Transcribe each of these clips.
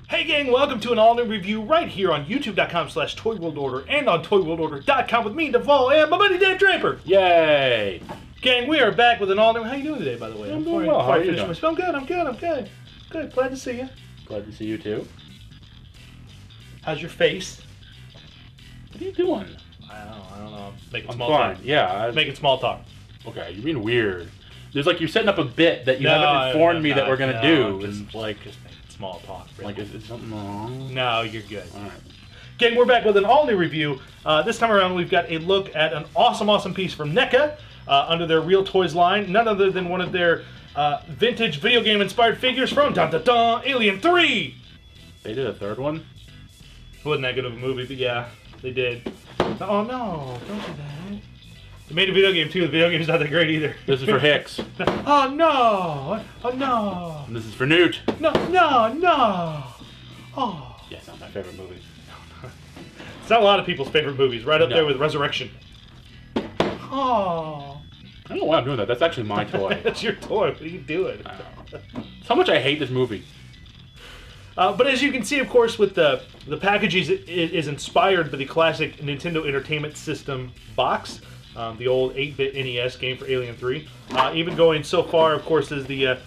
Hey gang, welcome to an all-new review right here on youtube.com/ToyWorldOrder and on ToyWorldOrder.com with me, Devall, and my buddy Dave Draper. Yay! Gang, we are back with an all-new... How you doing today, by the way? I'm doing well. How are you doing? I'm good. Good, glad to see you. Glad to see you too. How's your face? What are you doing? I don't know. Making I'm small fine. talk. Yeah. Making small talk. Okay, you're being weird. There's like you're setting up a bit that you haven't informed me that we're gonna do. Just making small talk. Really. Like, is something wrong? No, you're good. All right. Gang, we're back with an all-new review. This time around, we've got a look at an awesome piece from NECA under their Real Toys line. None other than one of their vintage video game-inspired figures from Alien 3. They did a third one? It wasn't that good of a movie, but yeah, they did. Oh no, don't do that. They made a video game too. The video game's not that great either. This is for Hicks. Oh no! Oh no! And this is for Newt. No! Oh. Yeah, it's not my favorite movie. It's not a lot of people's favorite movies. Right up there with Resurrection. Oh. I don't know why I'm doing that. That's actually my toy. That's your toy. What are you doing? That's how much I hate this movie. But as you can see, of course, with the packaging is inspired by the classic Nintendo Entertainment System box, the old 8-bit NES game for Alien 3. Even going so far, of course, as the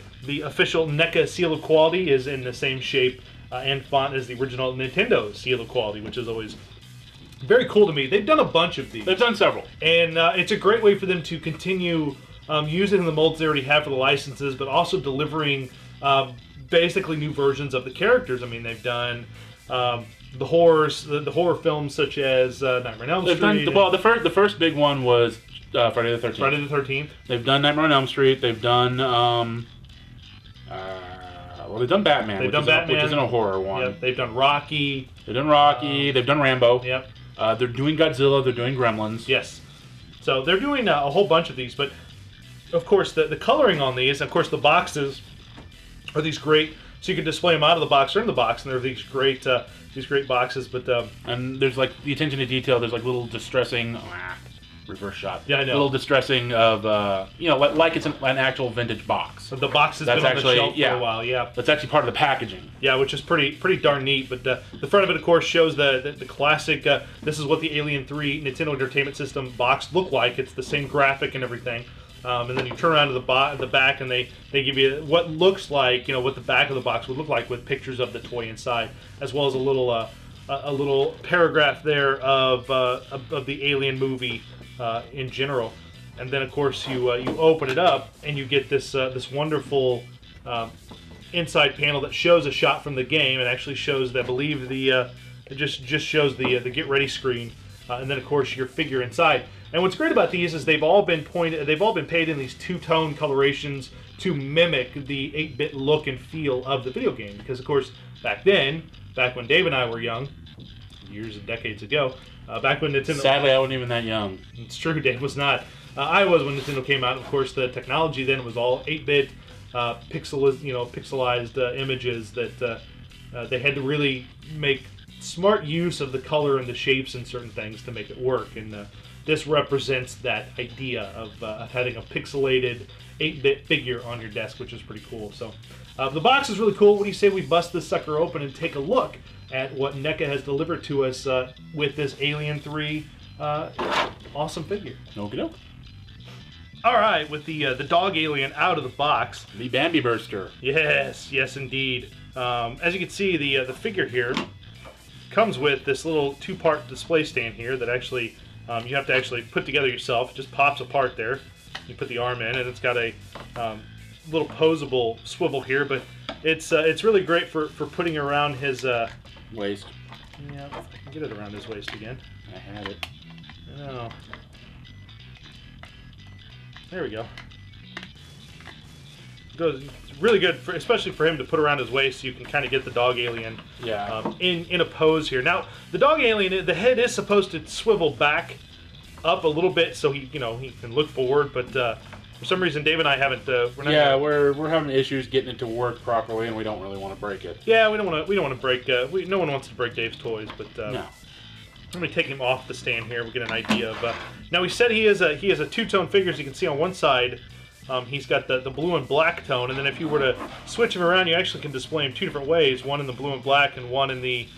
official NECA seal of quality is in the same shape and font as the original Nintendo seal of quality, which is always very cool to me. They've done a bunch of these. They've done several. And it's a great way for them to continue using the molds they already have for the licenses, but also delivering basically new versions of the characters. I mean, they've done the horror films such as Nightmare on Elm Street. The first big one was Friday the 13th. Friday the 13th. They've done Nightmare on Elm Street. They've done they've done Batman. Which isn't a horror one. Yep. They've done Rocky. They've done Rocky. They've done Rambo. Yep. They're doing Godzilla. They're doing Gremlins. Yes. So they're doing a whole bunch of these, but of course the coloring on these, of course the boxes are these great, so you can display them out of the box or in the box, and they're these great boxes. But and there's like the attention to detail. There's like little distressing reverse shot. Yeah, I know. Little distressing of like it's an actual vintage box. So the box has been on the shelf for a while. Yeah, that's actually part of the packaging. Yeah, which is pretty darn neat. But the front of it, of course, shows the classic. This is what the Alien 3 Nintendo Entertainment System box looked like. It's the same graphic and everything. And then you turn around to the back, and they give you what looks like, what the back of the box would look like with pictures of the toy inside, as well as a little paragraph there of the Alien movie in general. And then of course you open it up and you get this wonderful inside panel that shows a shot from the game. It actually shows, I believe, it just shows the get ready screen, and then of course your figure inside. And what's great about these is they've all been painted in these two-tone colorations to mimic the 8-bit look and feel of the video game. Because of course, back when Dave and I were young, years and decades ago, back when Nintendo... Sadly, I wasn't even that young. It's true, Dave was not. I was when Nintendo came out. Of course, the technology then was all 8-bit, pixelized images that they had to really make smart use of the color and the shapes and certain things to make it work. And this represents that idea of having a pixelated 8-bit figure on your desk, which is pretty cool. So the box is really cool. What do you say we bust this sucker open and take a look at what NECA has delivered to us with this Alien 3 awesome figure? Okie doke. All right, with the dog alien out of the box. The Bambi Burster. Yes, indeed. As you can see, the figure here comes with this little two-part display stand here that actually you have to actually put together yourself. It just pops apart there. You put the arm in, and it's got a little posable swivel here, but it's really great for putting around his waist. Yeah, if I can get it around his waist again. I had it. Oh. There we go. It's really good, especially for him to put around his waist, so you can kind of get the dog alien in a pose here. Now, the dog alien, the head is supposed to swivel back up a little bit so he can look forward, but for some reason Dave and I haven't. We're having issues getting it to work properly, and we don't really want to break it. Yeah, we don't want to break. No one wants to break Dave's toys, but no. Let me take him off the stand here. We'll get an idea of. Now we said he is a two-tone figure, as you can see on one side. He's got the blue and black tone, and then if you were to switch him around, you actually can display him 2 different ways. One in the blue and black, and one in the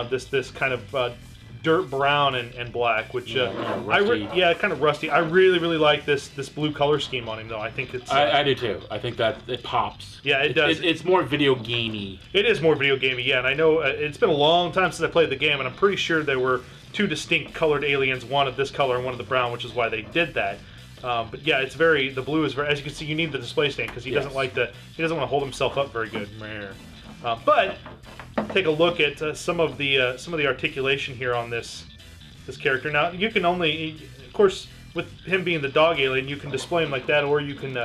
this kind of dirt brown and black, which kind of kind of rusty. I really like this blue color scheme on him, though. I think it's I do too. I think that it pops. Yeah, it does. It's more video gamey. It is more video gamey, yeah. And I know it's been a long time since I played the game, and I'm pretty sure there were 2 distinct colored aliens, one of this color and one of the brown, which is why they did that. But yeah, it's the blue is very, as you can see, you need the display stand because he doesn't want to hold himself up very good. But take a look at some of the articulation here on this character. Now you can only, of course, with him being the dog alien, you can display him like that, or you can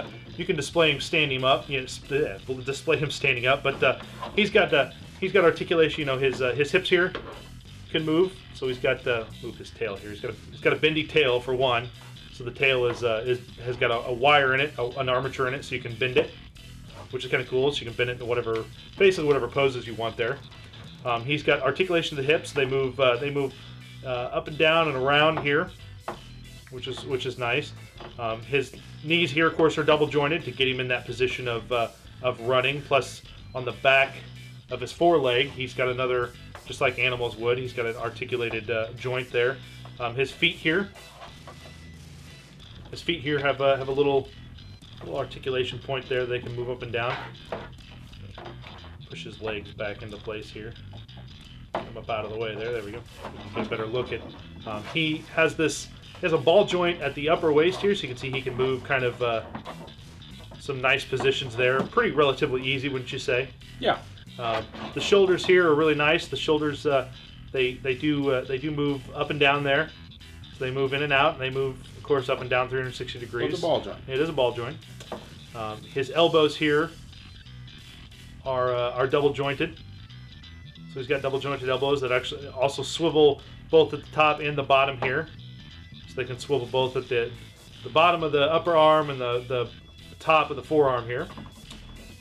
display him standing up. Display him standing up. But he's got articulation. You know, his hips here can move, so he's got move his tail here. He's got a bendy tail for one. So the tail has got a wire in it, an armature in it, so you can bend it, which is kind of cool. So you can bend it into basically whatever poses you want there. He's got articulation of the hips. They move up and down and around here, which is nice. His knees here, of course, are double jointed to get him in that position of running. Plus, on the back of his foreleg, he's got another, just like animals would. He's got an articulated joint there. His feet here. His feet here have a little articulation point there. They can move up and down. Push his legs back into place here. I'm up out of the way there. There we go. Get a better look at. He has a ball joint at the upper waist here, so you can see he can move kind of some nice positions there. Pretty relatively easy, wouldn't you say? Yeah. The shoulders here are really nice. The shoulders they do move up and down there. So they move in and out, and they move, of course, up and down 360 degrees. It's a ball joint. It is a ball joint. His elbows here are double jointed. So he's got double jointed elbows that actually also swivel both at the top and the bottom here. So they can swivel both at the bottom of the upper arm and the top of the forearm here.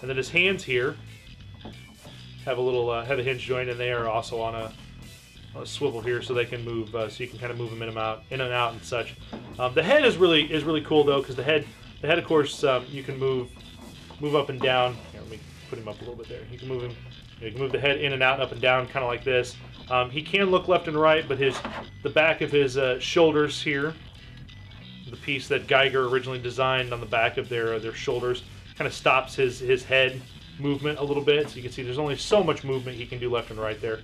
And then his hands here have a hinge joint, and they are also on a swivel here, so they can move. So you can kind of move them in and out and such. The head is really cool though, because the head, of course, you can move up and down. Here, let me put him up a little bit there. You can move him. You can move the head in and out, up and down, kind of like this. He can look left and right, but the back of his shoulders here, the piece that Geiger originally designed on the back of their shoulders, kind of stops his head movement a little bit. So you can see there's only so much movement he can do left and right there.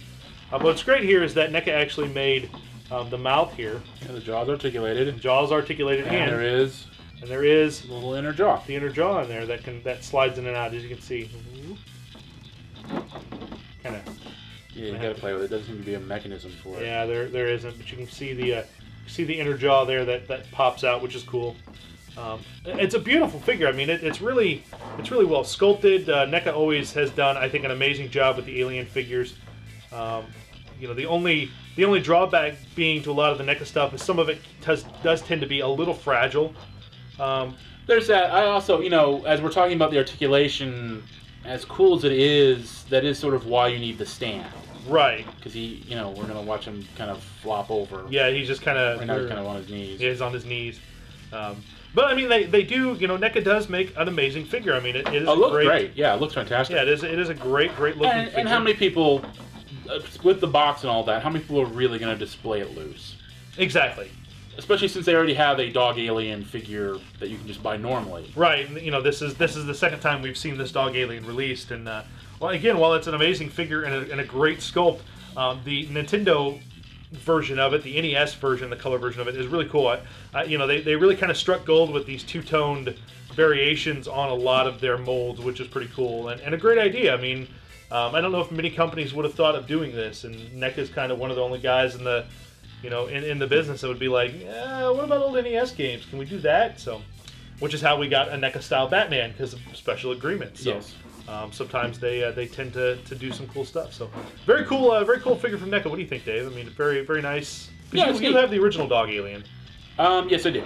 But what's great here is that NECA actually made the mouth here. Yeah, the jaw's articulated. And there is a little inner jaw. The inner jaw in there that slides in and out, as you can see. Kind of. Yeah, you gotta play with it. There doesn't seem to be a mechanism for it. Yeah, there isn't, but you can see the inner jaw there that pops out, which is cool. It's a beautiful figure. I mean, it's really well sculpted. NECA always has done, I think, an amazing job with the alien figures. The only drawback being to a lot of the NECA stuff is some of it does tend to be a little fragile. There's that. I also, as we're talking about the articulation, as cool as it is, that is sort of why you need the stand. Right. Because we're going to watch him kind of flop over. Yeah, he's just kind of... Right now he's kind of on his knees. Yeah, he's on his knees. But, I mean, they do, NECA does make an amazing figure. I mean, it is great. Yeah, it looks fantastic. Yeah, it is a great looking figure. And how many people, with the box and all that, how many people are really going to display it loose? Exactly. Especially since they already have a dog alien figure that you can just buy normally. Right. And, this is the second time we've seen this dog alien released. And, while it's an amazing figure and a great sculpt, the Nintendo version of it, the NES version, the color version of it, is really cool. They really kind of struck gold with these two-toned variations on a lot of their molds, which is pretty cool and a great idea. I mean, I don't know if many companies would have thought of doing this, and NECA is kind of one of the only guys in the in the business that would be like, what about old NES games? Can we do that? So, which is how we got a NECA-style Batman, because of special agreements. So, yes. Sometimes they tend to do some cool stuff. So, very cool figure from NECA. What do you think, Dave? I mean, very, very nice. Yeah, you have the original dog alien. Yes, I do.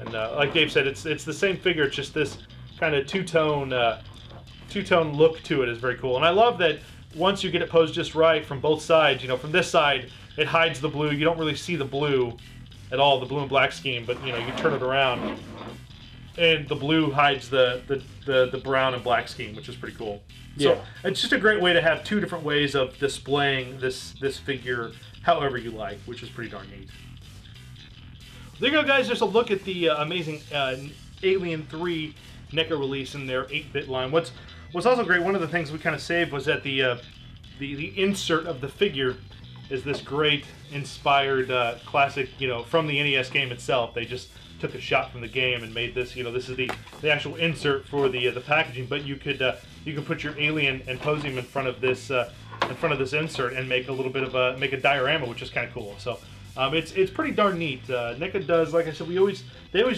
And like Dave said, it's the same figure. It's just this kind of two-tone look to it is very cool. And I love that once you get it posed just right from both sides. From this side, it hides the blue. You don't really see the blue at all, the blue and black scheme. But you turn it around, and the blue hides the brown and black scheme, which is pretty cool. So Yeah. it's just a great way to have two different ways of displaying this figure however you like, which is pretty darn neat. There you go, guys. Just a look at the amazing Alien 3 NECA release in their 8-bit line. What's also great, one of the things we kind of saved was that the insert of the figure is this great inspired classic, from the NES game itself. They just took a shot from the game and made this. This is the actual insert for the packaging. But you can put your alien and pose him in front of this insert and make a little bit of a diorama, which is kind of cool. So it's pretty darn neat. NECA does, like I said, they always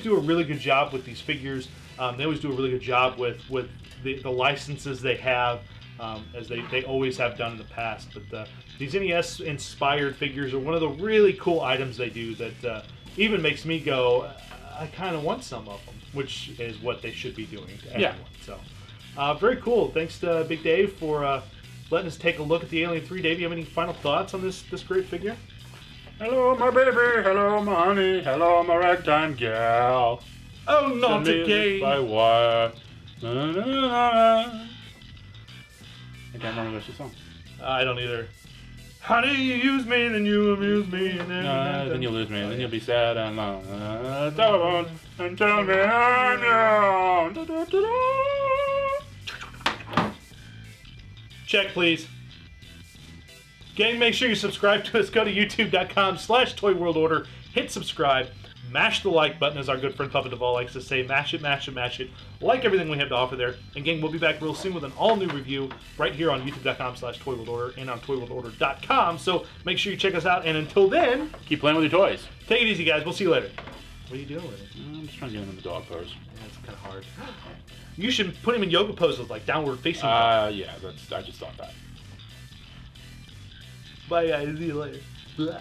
do a really good job with these figures. They always do a really good job with the licenses they have, as they always have done in the past. But these NES-inspired figures are one of the really cool items they do that even makes me go, I kind of want some of them, which is what they should be doing to everyone. Yeah. So, very cool. Thanks to Big Dave for letting us take a look at the Alien 3. Dave, you have any final thoughts on this great figure? Hello, my baby. Hello, my honey. Hello, my ragtime gal. Oh, not again. By wire. Na, na, na, na. I can't remember the rest of the song. I don't either. Honey, you use me, then you amuse me, and then you'll lose me, and then you'll be sad and alone. Don't and tell me I'm young. Da, da, da, da. Check, please. Gang, make sure you subscribe to us. Go to youtube.com/ToyWorldOrder. Hit subscribe. Mash the like button, as our good friend Papa Devall likes to say. Mash it, mash it, mash it. Like everything we have to offer there. And gang, we'll be back real soon with an all-new review right here on youtube.com/ToyWorldOrder and on ToyWorldOrder.com. So make sure you check us out. And until then, Keep playing with your toys. take it easy, guys. We'll see you later. What are you doing with it? I'm just trying to get him in the dog pose. Yeah, it's kind of hard. You should put him in yoga poses, like downward facing. Yeah, I just thought that. Bye, guys. See you later. Blah.